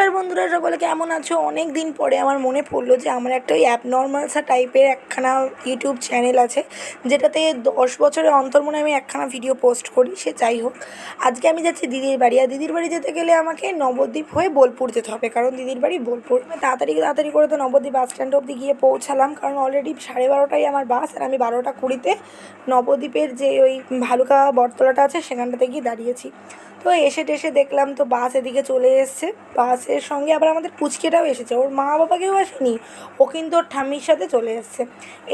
নমস্কার বন্ধুরা, সকলে কেমন আছো? অনেক দিন পরে আমার মনে পড়লো যে আমার একটা ওই অ্যাবনর্মালসা টাইপের একখানা ইউটিউব চ্যানেল আছে, যেটাতে 10 বছরের অন্তর মনে আমি একখানা ভিডিও পোস্ট করি। সে যাই হোক, আজকে আমি যাচ্ছি দিদির বাড়ি। আর দিদির বাড়ি যেতে গেলে আমাকে নবদ্বীপ হয়ে বোলপুর যেতে হবে, কারণ দিদির বাড়ি বোলপুর। আমি তাড়াতাড়ি করে তো নবদ্বীপ বাস স্ট্যান্ড অবধি গিয়ে পৌঁছালাম, কারণ অলরেডি 12:30টায় আমার বাস, আর আমি 12:20-তে নবদ্বীপের যে ওই ভালুকা বটতলাটা আছে সেখানটাতে গিয়ে দাঁড়িয়েছি। তো এসে টেসে দেখলাম তো বাস এদিকে চলে এসছে। বাসের সঙ্গে আবার আমাদের পুচকেটাও এসেছে, ওর মা বাবা কেউ আসেনি, ও কিন্তু ওর ঠাম্মির সাথে চলে এসছে।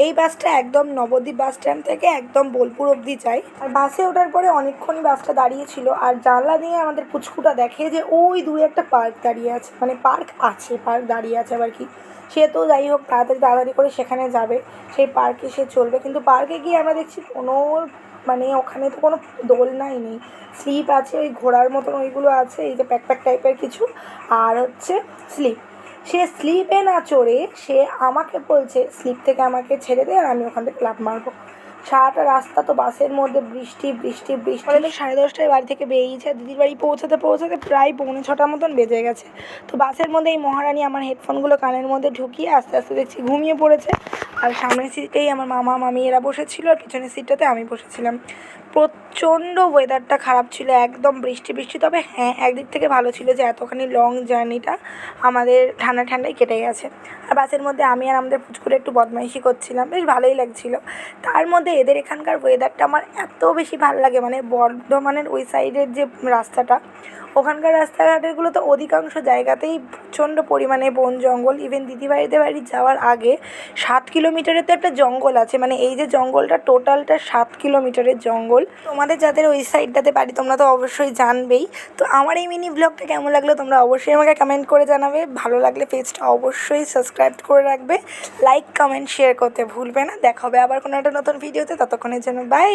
এই বাসটা একদম নবদ্বীপ বাস স্ট্যান্ড থেকে একদম বোলপুর অবধি যায়। আর বাসে ওঠার পরে অনেকক্ষণই বাসটা দাঁড়িয়েছিল, আর জানলা দিয়ে আমাদের পুচকুটা দেখে যে ওই দূরে একটা পার্ক দাঁড়িয়ে আছে, মানে পার্ক দাঁড়িয়ে আছে আবার কি। সে তো যাই হোক তাড়াতাড়ি করে সেখানে যাবে, সেই পার্কে সে চলবে। কিন্তু পার্কে গিয়ে আমরা দেখছি কোনো মানে ওখানে তো কোনো দোলনাই নেই। স্লিপ আছে, ওই ঘোড়ার মতন ওইগুলো আছে, এই যে প্যাক টাইপের কিছু, আর হচ্ছে স্লিপ। সে স্লিপে না চড়ে সে আমাকে বলছে স্লিপ থেকে আমাকে ছেড়ে দে আর আমি ওখান থেকে লাফ মারবো। সারাটা রাস্তা তো বাসের মধ্যে বৃষ্টি বৃষ্টি বৃষ্টি। তো 10:30টায় বাড়ি থেকে বেরিয়েছে, দিদির বাড়ি পৌঁছাতে প্রায় 6:45 মতন বেজে গেছে। তো বাসের মধ্যে এই মহারানী আমার হেডফোনগুলো কানের মধ্যে ঢুকিয়ে আস্তে আস্তে দেখছি ঘুমিয়ে পড়েছে। আর সামনের সিটেই আমার মামা মামি এরা বসেছিল, আর পিছনের সিটটাতে আমি বসেছিলাম। প্রচণ্ড ওয়েদারটা খারাপ ছিল, একদম বৃষ্টি বৃষ্টি। তবে হ্যাঁ, একদিক থেকে ভালো ছিল যে এতখানি লং জার্নিটা আমাদের ঠান্ডায় কেটে গেছে। আর বাসের মধ্যে আমি আর আমাদের পুচকুরে একটু বদমাইশি করছিলাম, বেশ ভালোই লাগছিল। তার মধ্যে এদের এখানকার ওয়েদারটা আমার এত বেশি ভালো লাগে, মানে বর্ধমানের ওই সাইডের যে রাস্তাটা, ওখানকার রাস্তাঘাটগুলো তো অধিকাংশ জায়গাতেই প্রচণ্ড পরিমাণে বন জঙ্গল। ইভেন দিদিবাড়িতে বাড়ি যাওয়ার আগে 7 কিলোমিটারের তো একটা জঙ্গল আছে, মানে এই যে জঙ্গলটা টোটালটা 7 কিলোমিটারের জঙ্গল। তোমাদের যাদের ওই সাইডটাতে বাড়ি তোমরা তো অবশ্যই জানবেই। তো আমার এই মিনি ব্লগটা কেমন লাগলো তোমরা অবশ্যই আমাকে কমেন্ট করে জানাবে। ভালো লাগলে পেজটা অবশ্যই সাবস্ক্রাইব করে রাখবে, লাইক কমেন্ট শেয়ার করতে ভুলবে না। দেখা হবে আবার কোনো একটা নতুন ভিডিওতে, ততক্ষণের জন্য বাই।